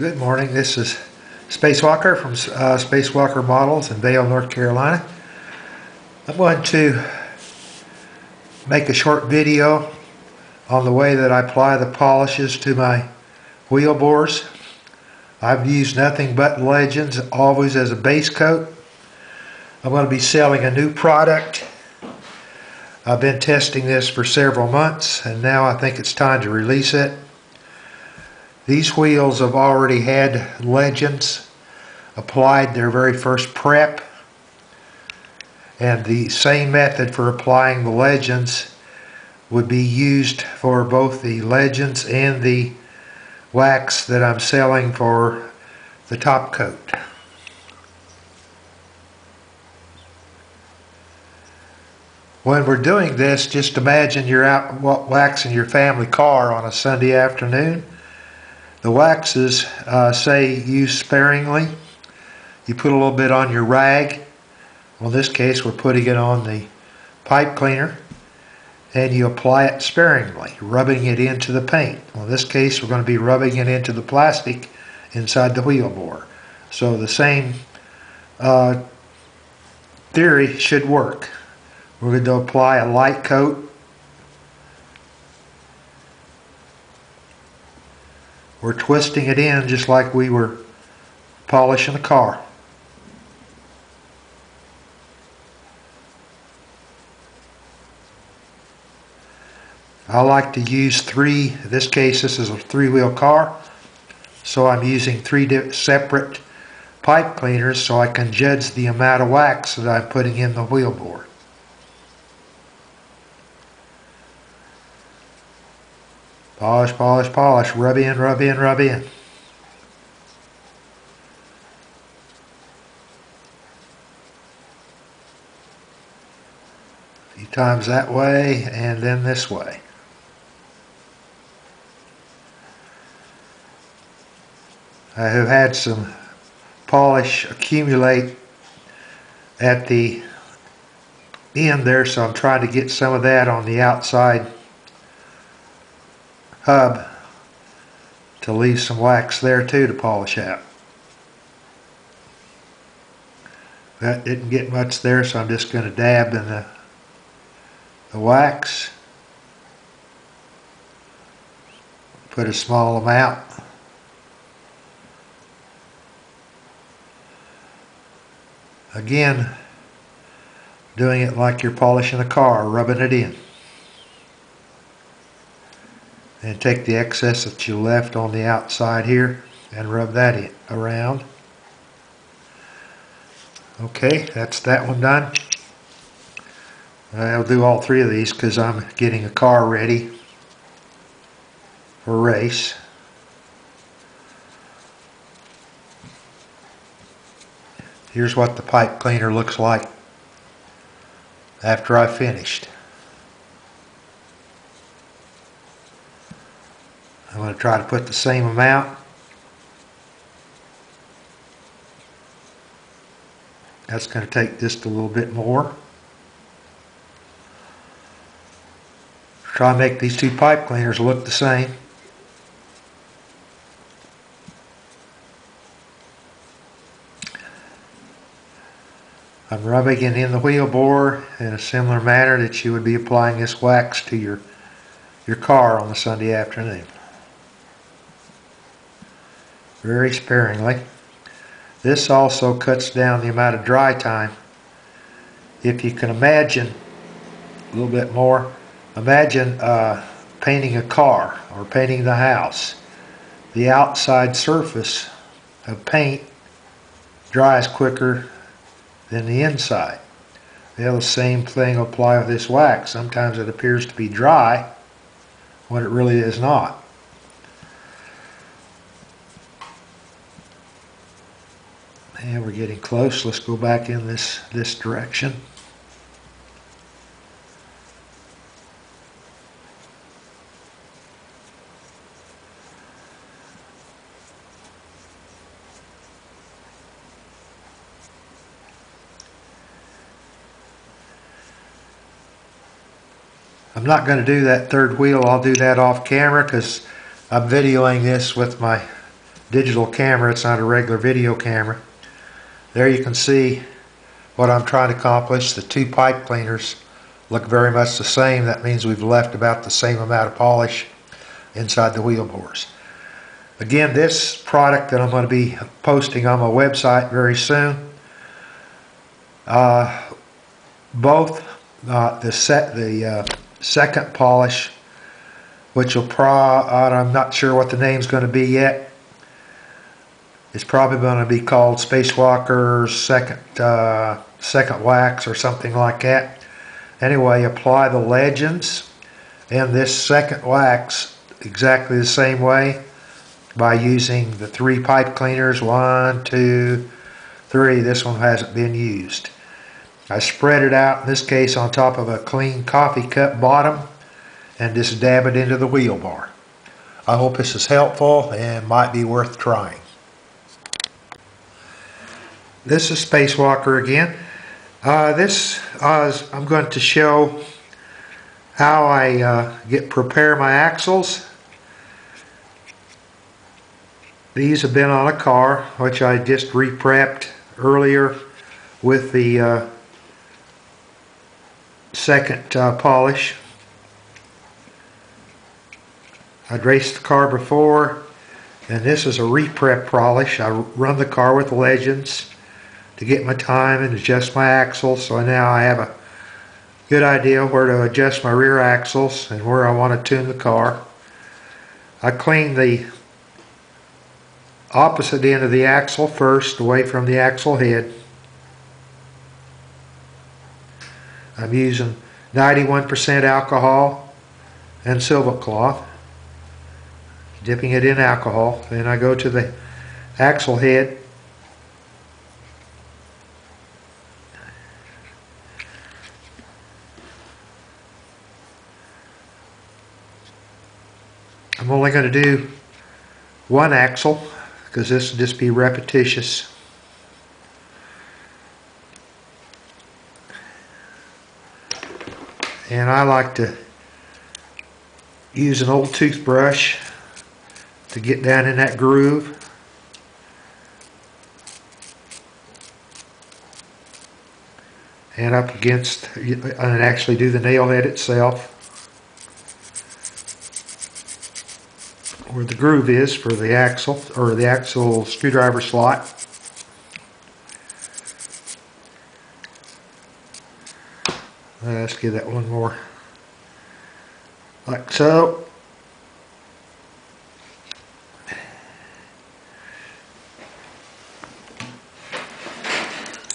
Good morning. This is Spacewalker from Spacewalker Models in Vail, North Carolina. I'm going to make a short video on the way that I apply the polishes to my wheel bores. I've used nothing but Legends always as a base coat. I'm going to be selling a new product. I've been testing this for several months and now I think it's time to release it. These wheels have already had Legends applied their very first prep, and the same method for applying the Legends would be used for both the Legends and the wax that I'm selling for the top coat. When we're doing this, just imagine you're out waxing your family car on a Sunday afternoon. The waxes say use sparingly. You put a little bit on your rag. Well, in this case, we're putting it on the pipe cleaner, and you apply it sparingly, rubbing it into the paint. Well, in this case, we're going to be rubbing it into the plastic inside the wheel bore. So the same theory should work. We're going to apply a light coat. We're twisting it in just like we were polishing a car. I like to use in this case this is a three-wheel car, so I'm using three separate pipe cleaners so I can judge the amount of wax that I'm putting in the wheel bore. Polish, polish, polish, rub in, rub in, rub in. A few times that way and then this way. I have had some polish accumulate at the end there, so I'm trying to get some of that on the outside hub to leave some wax there too to polish out. That didn't get much there, so I'm just going to dab in the wax. Put a small amount. Again, doing it like you're polishing a car, rubbing it in. And take the excess that you left on the outside here and rub that in around. Okay, that's that one done. I'll do all three of these because I'm getting a car ready for a race. Here's what the pipe cleaner looks like after I finished. I'm going to try to put the same amount. That's going to take just a little bit more. Try to make these two pipe cleaners look the same. I'm rubbing it in the wheel bore in a similar manner that you would be applying this wax to your car on a Sunday afternoon. Very sparingly. This also cuts down the amount of dry time. If you can imagine a little bit more, imagine painting a car or painting the house. The outside surface of paint dries quicker than the inside. Well, the same thing will apply with this wax. Sometimes it appears to be dry when it really is not. And we're getting close. Let's go back in this direction. I'm not going to do that third wheel. I'll do that off camera because I'm videoing this with my digital camera. It's not a regular video camera. There you can see what I'm trying to accomplish. The two pipe cleaners look very much the same. That means we've left about the same amount of polish inside the wheel bores. Again, this product that I'm going to be posting on my website very soon, both the second polish, which will I'm not sure what the name's going to be yet. It's probably going to be called Spacewalker's second wax or something like that. Anyway, apply the legends and this second wax exactly the same way by using the 3 pipe cleaners. 1, 2, 3. This one hasn't been used. I spread it out, in this case on top of a clean coffee cup bottom, and just dab it into the wheel bar. I hope this is helpful and might be worth trying. This is Spacewalker again. I'm going to show how I prepare my axles. These have been on a car which I just reprepped earlier with the second polish. I'd raced the car before, and this is a reprep polish. I run the car with the legends to get my time and adjust my axles, so now I have a good idea where to adjust my rear axles and where I want to tune the car. I clean the opposite end of the axle first, away from the axle head. I'm using 91% alcohol and silver cloth, dipping it in alcohol. Then I go to the axle head. I'm only going to do one axle because this will just be repetitious. And I like to use an old toothbrush to get down in that groove. And up against, and actually do the nail head itself, where the groove is for the axle, or the axle screwdriver slot. Let's give that one more, like so.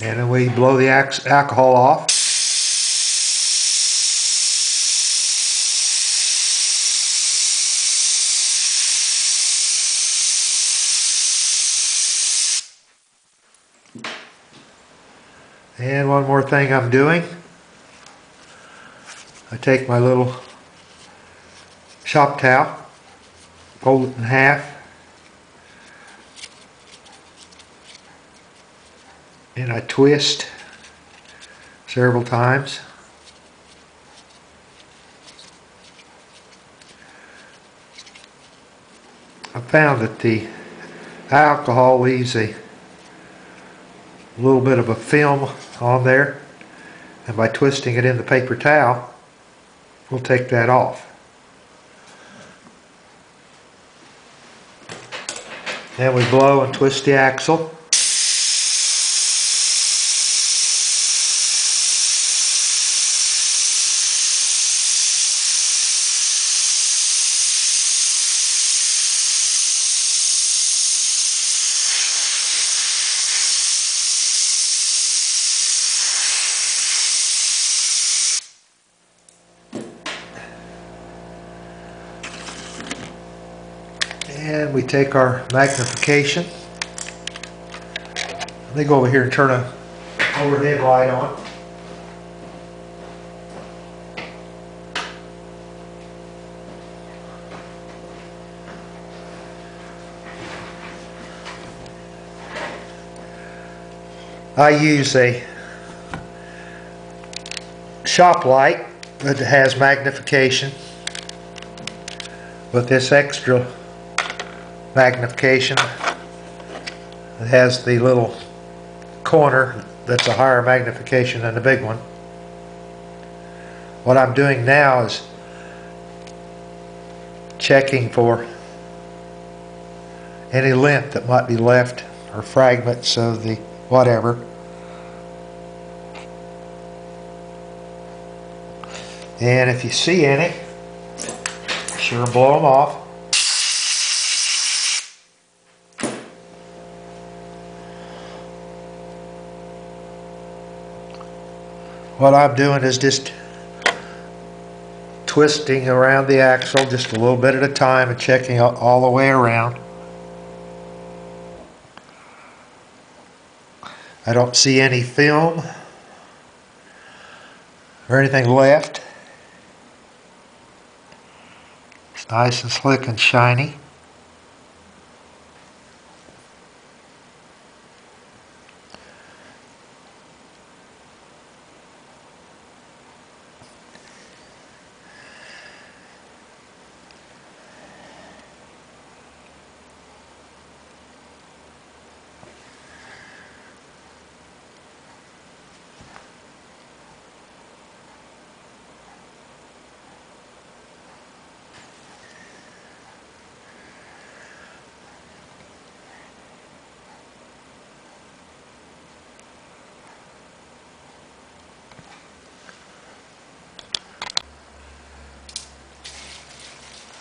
And then we blow the alcohol off. And one more thing I'm doing. I take my little shop towel, fold it in half, and I twist several times. I found that the alcohol leaves a little bit of a film on there, and by twisting it in the paper towel, we'll take that off. Then we blow and twist the axle. And we take our magnification. Let me go over here and turn an overhead light on. I use a shop light that has magnification with this extra magnification. It has the little corner that's a higher magnification than the big one. What I'm doing now is checking for any lint that might be left or fragments of the whatever. And if you see any, sure blow them off. What I'm doing is just twisting around the axle just a little bit at a time and checking all the way around. I don't see any film or anything left. It's nice and slick and shiny.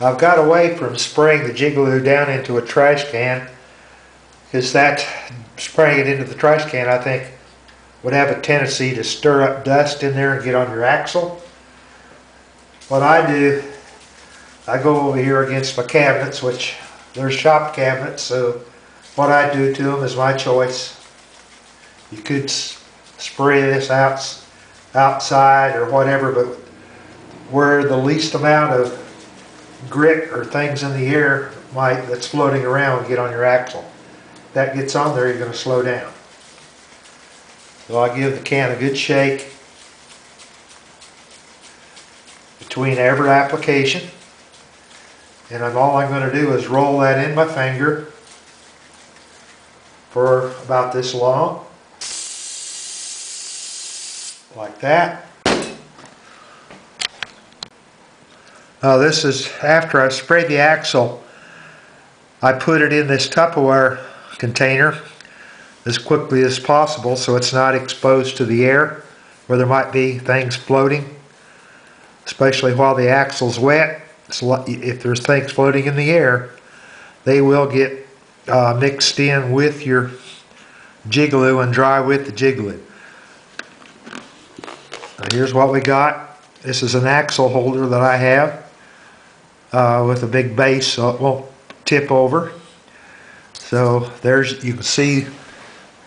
I've got away from spraying the Jigaloo down into a trash can, because that spraying it into the trash can, I think, would have a tendency to stir up dust in there and get on your axle. What I do, I go over here against my cabinets, which they're shop cabinets, so what I do to them is my choice. You could spray this outside or whatever, but where the least amount of grit or things in the air that's floating around would get on your axle. If that gets on there, you're going to slow down. So I give the can a good shake between every application, and all I'm going to do is roll that in my finger for about this long, like that. This is after I've sprayed the axle. I put it in this Tupperware container as quickly as possible so it's not exposed to the air where there might be things floating, especially while the axle's wet. If there's things floating in the air, they will get mixed in with your Jigaloo and dry with the Jigaloo. Here's what we got. This is an axle holder that I have with a big base so it won't tip over. So you can see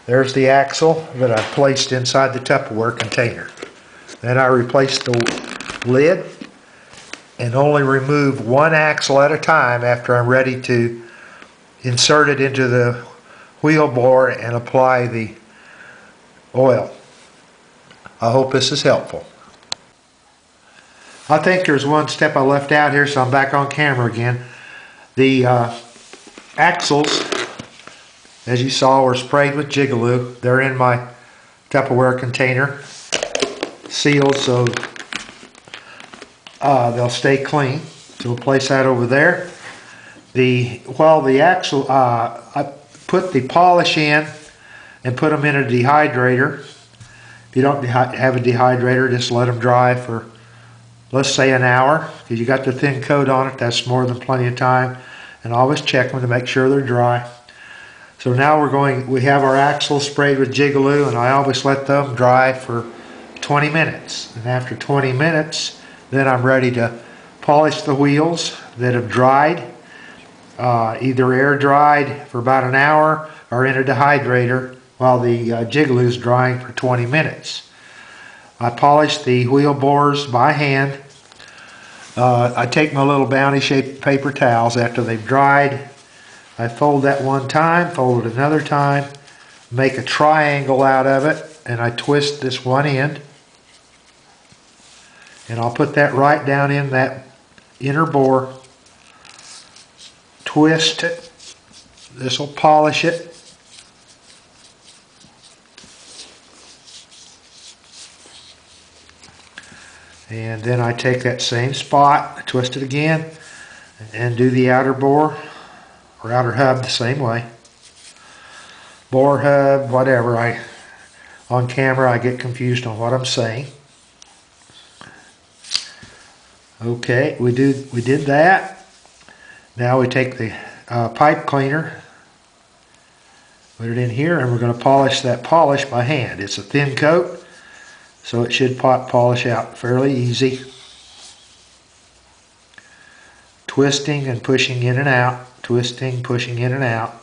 there's the axle that I placed inside the Tupperware container. Then I replaced the lid and only remove one axle at a time after I'm ready to insert it into the wheel bore and apply the oil. I hope this is helpful. I think there's one step I left out here, so I'm back on camera again. The axles, as you saw, were sprayed with Jigaloo. They're in my Tupperware container, sealed so they'll stay clean. So we'll place that over there. While the axle, I put the polish in and put them in a dehydrator. If you don't have a dehydrator, just let them dry for, let's say, an hour. Because you got the thin coat on it, that's more than plenty of time. And always check them to make sure they're dry. So now we have our axles sprayed with Jigaloo, and I always let them dry for 20 minutes. And after 20 minutes, then I'm ready to polish the wheels that have dried, either air dried for about an hour or in a dehydrator while the Jigaloo is drying for 20 minutes. I polish the wheel bores by hand. I take my little bounty shaped paper towels after they've dried. I fold that one time, fold it another time, make a triangle out of it, and I twist this one end. And I'll put that right down in that inner bore. Twist it. This will polish it. And then I take that same spot, twist it again, and do the outer bore or outer hub the same way. Bore, hub, whatever. On camera I get confused on what I'm saying. Okay, we did that. Now we take the pipe cleaner, put it in here, and we're going to polish that polish by hand. It's a thin coat, so it should polish out fairly easy. Twisting and pushing in and out, twisting, pushing in and out.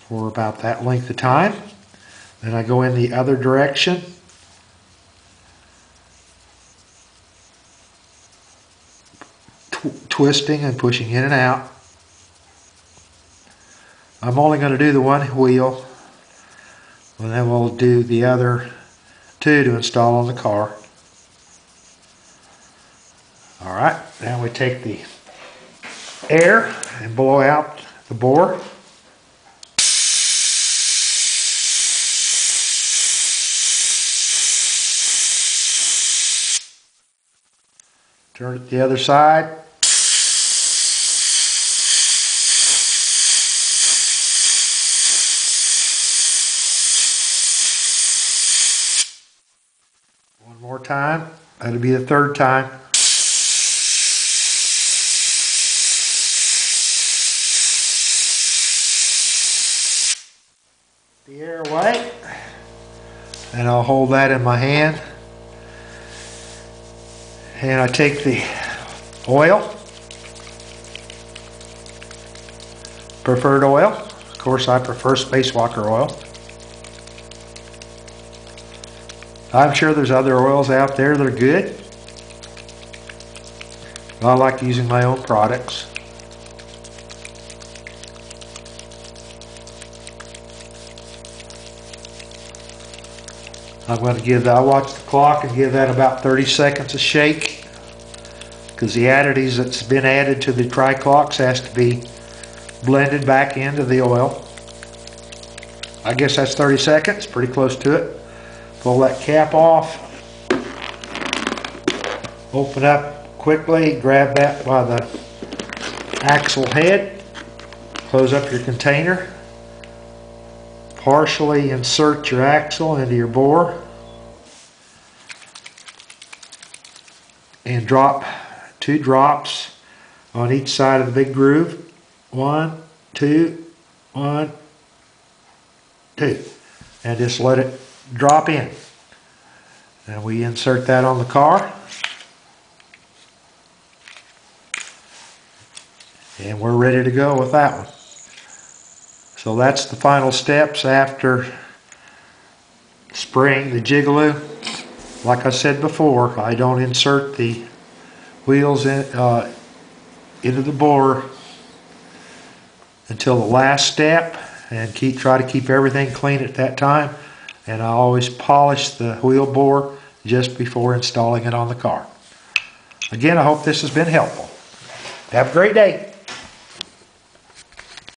For about that length of time. Then I go in the other direction. Twisting and pushing in and out. I'm only going to do the one wheel, and then we'll do the other two to install on the car. Alright, now we take the air and blow out the bore. Turn it the other side. One more time. That'll be the third time. The air away. And I'll hold that in my hand. And I take the oil, preferred oil. Of course, I prefer Spacewalker oil. I'm sure there's other oils out there that are good. I like using my own products. I'll watch the clock and give that about 30 seconds a shake, because the additives that's been added to the tri-clocks has to be blended back into the oil. I guess that's 30 seconds, pretty close to it. Pull that cap off, open up quickly, grab that by the axle head, close up your container. Partially insert your axle into your bore and drop 2 drops on each side of the big groove. 1, 2, 1, 2, and just let it drop in. And we insert that on the car, and we're ready to go with that one. So that's the final steps after spraying the Jigaloo. Like I said before, I don't insert the wheels into the bore until the last step, and try to keep everything clean at that time. And I always polish the wheel bore just before installing it on the car. Again, I hope this has been helpful. Have a great day.